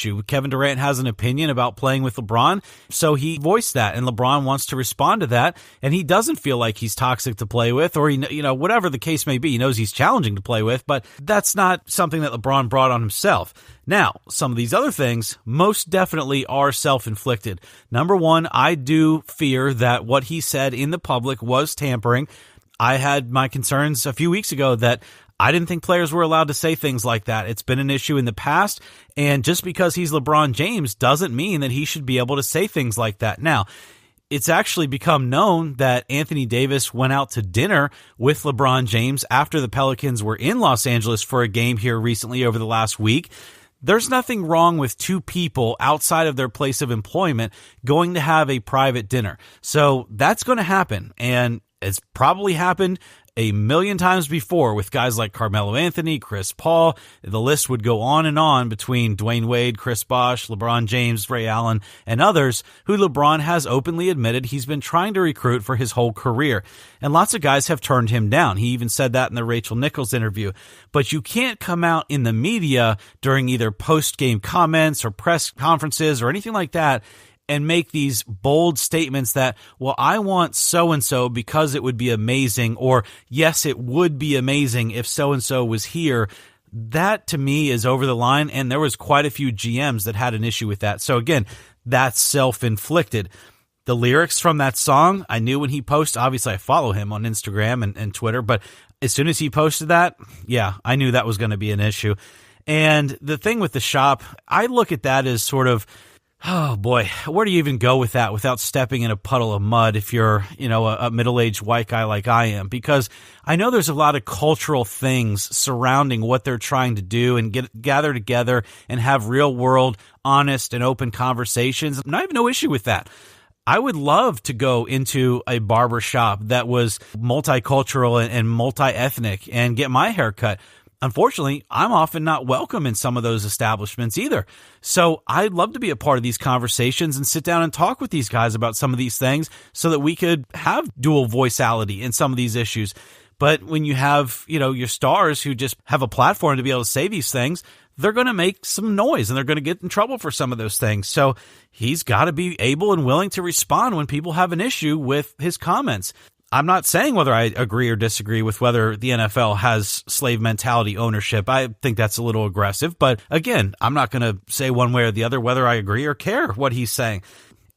issue. Kevin Durant has an opinion about playing with LeBron, so he voiced that, and LeBron wants to respond to that, and he doesn't feel like he's toxic to play with, or whatever the case may be. He knows he's challenging to play with, but that's not something that LeBron brought on himself. Now, some of these other things most definitely are self-inflicted. Number one, I do fear that what he said in the public was tampering. I had my concerns a few weeks ago that I didn't think players were allowed to say things like that. It's been an issue in the past, and just because he's LeBron James doesn't mean that he should be able to say things like that. Now, it's actually become known that Anthony Davis went out to dinner with LeBron James after the Pelicans were in Los Angeles for a game here recently over the last week. There's nothing wrong with two people outside of their place of employment going to have a private dinner. So that's going to happen, and it's probably happened a million times before with guys like Carmelo Anthony, Chris Paul. The list would go on and on between Dwayne Wade, Chris Bosh, LeBron James, Ray Allen, and others who LeBron has openly admitted he's been trying to recruit for his whole career. And lots of guys have turned him down. He even said that in the Rachel Nichols interview. But you can't come out in the media during either post-game comments or press conferences or anything like that and make these bold statements that, well, I want so-and-so because it would be amazing, or yes, it would be amazing if so-and-so was here. That to me is over the line, and there was quite a few GMs that had an issue with that. So again, that's self-inflicted. The lyrics from that song, I knew when he posted, obviously I follow him on Instagram and Twitter, but as soon as he posted that, yeah, I knew that was going to be an issue. And the thing with the shop, I look at that as sort of, oh boy, where do you even go with that without stepping in a puddle of mud if you're, a middle-aged white guy like I am? Because I know there's a lot of cultural things surrounding what they're trying to do and gather together and have real-world, honest, and open conversations. And I have no issue with that. I would love to go into a barber shop that was multicultural and multi-ethnic and get my hair cut. Unfortunately, I'm often not welcome in some of those establishments either. So I'd love to be a part of these conversations and sit down and talk with these guys about some of these things so that we could have dual voiceality in some of these issues. But when you have, your stars who just have a platform to be able to say these things, they're going to make some noise and they're going to get in trouble for some of those things. So he's got to be able and willing to respond when people have an issue with his comments. I'm not saying whether I agree or disagree with whether the NFL has slave mentality ownership. I think that's a little aggressive. But again, I'm not going to say one way or the other whether I agree or care what he's saying.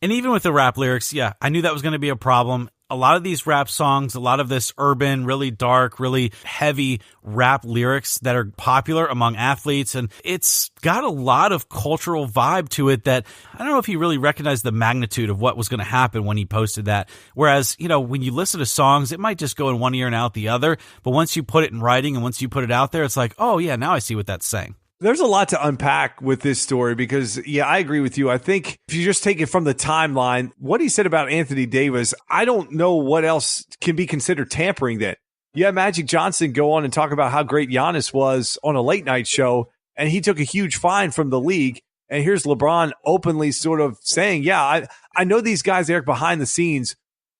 And even with the rap lyrics, yeah, I knew that was going to be a problem. A lot of these rap songs, a lot of this urban, really dark, really heavy rap lyrics that are popular among athletes. And it's got a lot of cultural vibe to it that I don't know if he really recognized the magnitude of what was going to happen when he posted that. Whereas, when you listen to songs, it might just go in one ear and out the other. But once you put it in writing and once you put it out there, it's like, oh yeah, now I see what that's saying. There's a lot to unpack with this story because, yeah, I agree with you. I think if you just take it from the timeline, what he said about Anthony Davis, I don't know what else can be considered tampering then. You have Magic Johnson go on and talk about how great Giannis was on a late night show, and he took a huge fine from the league. And here's LeBron openly sort of saying, yeah, I know these guys, Eric, behind the scenes,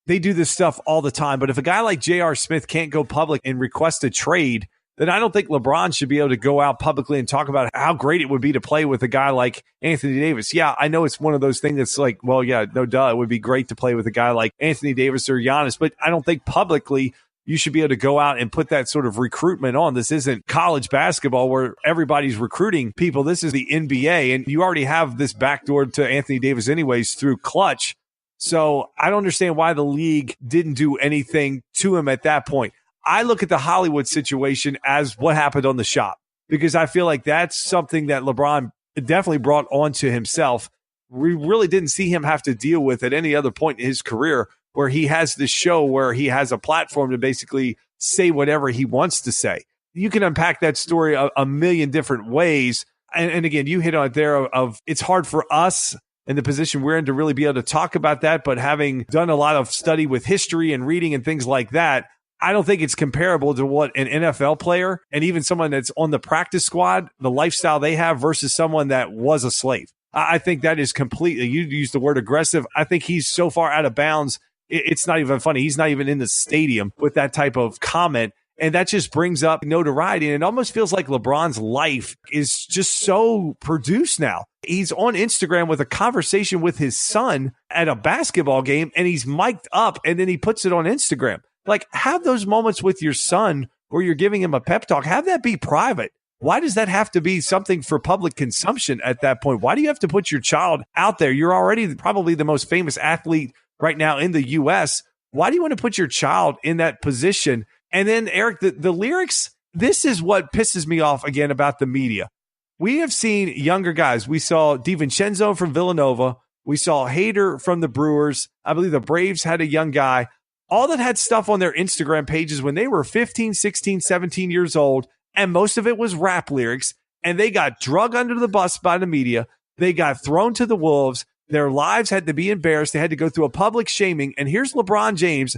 they do this stuff all the time. But if a guy like J.R. Smith can't go public and request a trade, then I don't think LeBron should be able to go out publicly and talk about how great it would be to play with a guy like Anthony Davis. Yeah, I know it's one of those things that's like, well, yeah, no duh, it would be great to play with a guy like Anthony Davis or Giannis, but I don't think publicly you should be able to go out and put that sort of recruitment on. This isn't college basketball where everybody's recruiting people. This is the NBA, and you already have this backdoor to Anthony Davis anyways through Clutch. So I don't understand why the league didn't do anything to him at that point. I look at the Hollywood situation as what happened on the shop because I feel like that's something that LeBron definitely brought onto himself. We really didn't see him have to deal with at any other point in his career where he has this show where he has a platform to basically say whatever he wants to say. You can unpack that story a million different ways. And again, you hit on it there of it's hard for us in the position we're in to really be able to talk about that. But having done a lot of study with history and reading and things like that, I don't think it's comparable to what an NFL player and even someone that's on the practice squad, the lifestyle they have versus someone that was a slave. I think that is completely, you used the word aggressive. I think he's so far out of bounds. It's not even funny. He's not even in the stadium with that type of comment. And that just brings up notoriety. And it almost feels like LeBron's life is just so produced now. He's on Instagram with a conversation with his son at a basketball game, and he's mic'd up, and then he puts it on Instagram. Like, have those moments with your son where you're giving him a pep talk. Have that be private. Why does that have to be something for public consumption at that point? Why do you have to put your child out there? You're already probably the most famous athlete right now in the U.S. Why do you want to put your child in that position? And then, Eric, the lyrics, this is what pisses me off again about the media. We have seen younger guys. We saw DiVincenzo from Villanova. We saw Hader from the Brewers. I believe the Braves had a young guy. All that had stuff on their Instagram pages when they were 15, 16, 17 years old, and most of it was rap lyrics, and they got drug under the bus by the media. They got thrown to the wolves. Their lives had to be embarrassed. They had to go through a public shaming. And here's LeBron James,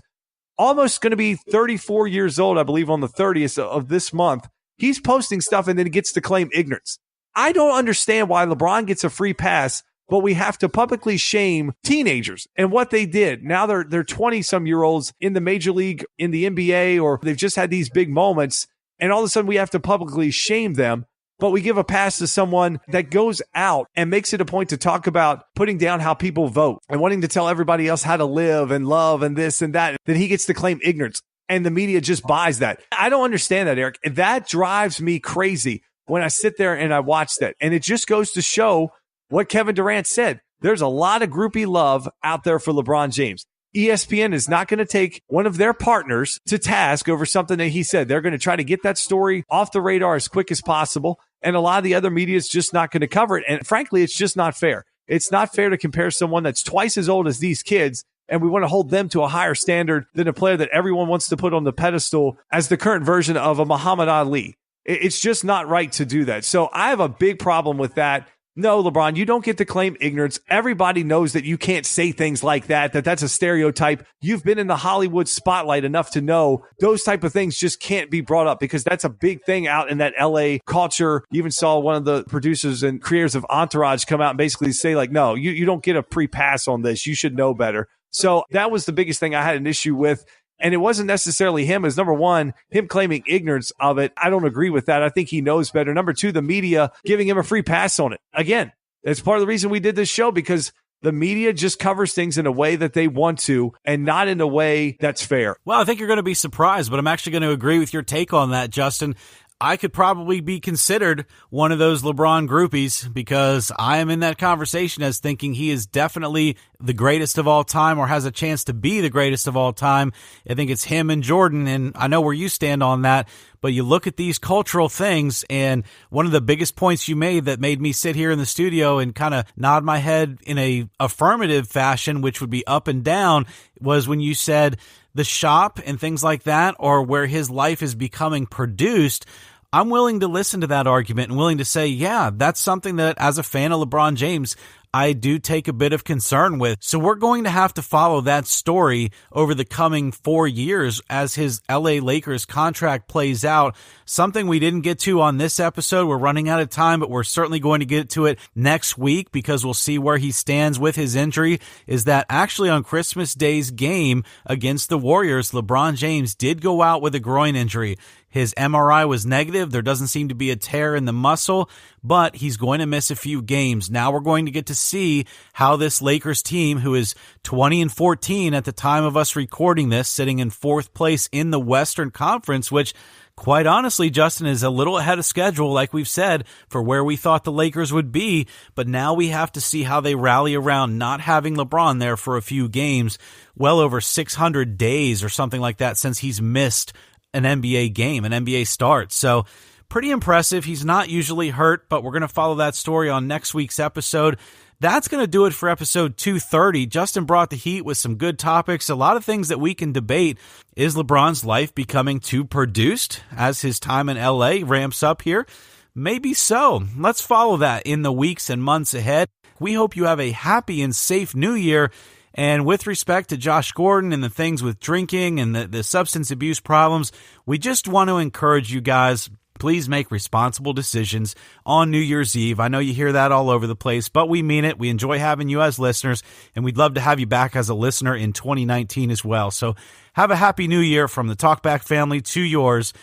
almost going to be 34 years old, I believe, on the 30th of this month. He's posting stuff and then he gets to claim ignorance. I don't understand why LeBron gets a free pass, but we have to publicly shame teenagers and what they did. Now they're 20-some-year-olds in the major league, in the NBA, or they've just had these big moments, and all of a sudden we have to publicly shame them. But we give a pass to someone that goes out and makes it a point to talk about putting down how people vote and wanting to tell everybody else how to live and love and this and that. Then he gets to claim ignorance, and the media just buys that. I don't understand that, Eric. That drives me crazy when I sit there and I watch that. And it just goes to show what Kevin Durant said. There's a lot of groupie love out there for LeBron James. ESPN is not going to take one of their partners to task over something that he said. They're going to try to get that story off the radar as quick as possible. And a lot of the other media is just not going to cover it. And frankly, it's just not fair. It's not fair to compare someone that's twice as old as these kids, and we want to hold them to a higher standard than a player that everyone wants to put on the pedestal as the current version of a Muhammad Ali. It's just not right to do that. So I have a big problem with that. No, LeBron, you don't get to claim ignorance. Everybody knows that you can't say things like that that's a stereotype. You've been in the Hollywood spotlight enough to know those type of things just can't be brought up, because that's a big thing out in that LA culture. You even saw one of the producers and creators of Entourage come out and basically say, like, no, you don't get a free pass on this. You should know better. So that was the biggest thing I had an issue with. And it wasn't necessarily him as number one, him claiming ignorance of it. I don't agree with that. I think he knows better. Number two, the media giving him a free pass on it. Again, that's part of the reason we did this show, because the media just covers things in a way that they want to and not in a way that's fair. Well, I think you're going to be surprised, but I'm actually going to agree with your take on that, Justin. I could probably be considered one of those LeBron groupies, because I am in that conversation as thinking he is definitely the greatest of all time, or has a chance to be the greatest of all time. I think it's him and Jordan, and I know where you stand on that, but you look at these cultural things, and one of the biggest points you made that made me sit here in the studio and kind of nod my head in a affirmative fashion, which would be up and down, was when you said the shop and things like that, or where his life is becoming produced. I'm willing to listen to that argument and willing to say, yeah, that's something that as a fan of LeBron James, I do take a bit of concern with. So we're going to have to follow that story over the coming 4 years as his LA Lakers contract plays out. Something we didn't get to on this episode. We're running out of time, but we're certainly going to get to it next week, because we'll see where he stands with his injury. Is that actually on Christmas Day's game against the Warriors, LeBron James did go out with a groin injury. His MRI was negative. There doesn't seem to be a tear in the muscle, but he's going to miss a few games. Now we're going to get to see how this Lakers team, who is 20-14 at the time of us recording this, sitting in fourth place in the Western Conference, which quite honestly, Justin, is a little ahead of schedule, like we've said, for where we thought the Lakers would be. But now we have to see how they rally around not having LeBron there for a few games, well over 600 days or something like that since he's missed an NBA game, an NBA start. So pretty impressive. He's not usually hurt, but we're going to follow that story on next week's episode. That's going to do it for episode 230. Justin brought the heat with some good topics, a lot of things that we can debate. Is LeBron's life becoming too produced as his time in LA ramps up here? Maybe so. Let's follow that in the weeks and months ahead. We hope you have a happy and safe new year. And with respect to Josh Gordon and the things with drinking and the substance abuse problems, we just want to encourage you guys, Please make responsible decisions on New Year's Eve. I know you hear that all over the place, but we mean it. We enjoy having you as listeners, and we'd love to have you back as a listener in 2019 as well. So have a happy new year from the Talkback family to yours.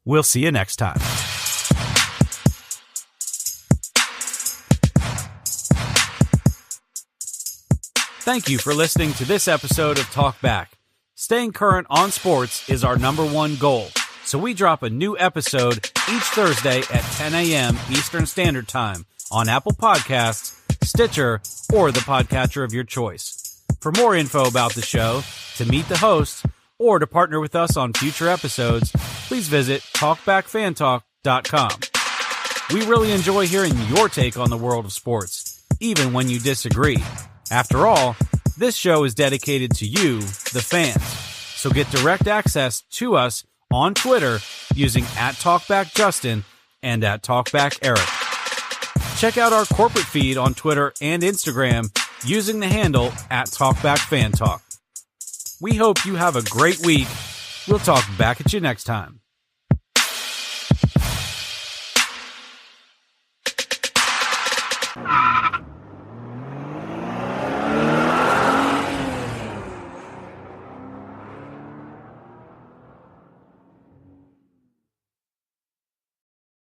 We'll see you next time. Thank you for listening to this episode of Talkback. Staying current on sports is our #1 goal. So we drop a new episode each Thursday at 10 a.m. Eastern Standard Time on Apple Podcasts, Stitcher, or the podcatcher of your choice. For more info about the show, to meet the hosts, or to partner with us on future episodes, please visit TalkbackFanTalk.com. We really enjoy hearing your take on the world of sports, even when you disagree. After all, this show is dedicated to you, the fans. So get direct access to us on Twitter using @TalkbackJustin and @TalkbackEric. Check out our corporate feed on Twitter and Instagram using the handle @TalkbackFanTalk. We hope you have a great week. We'll talk back at you next time.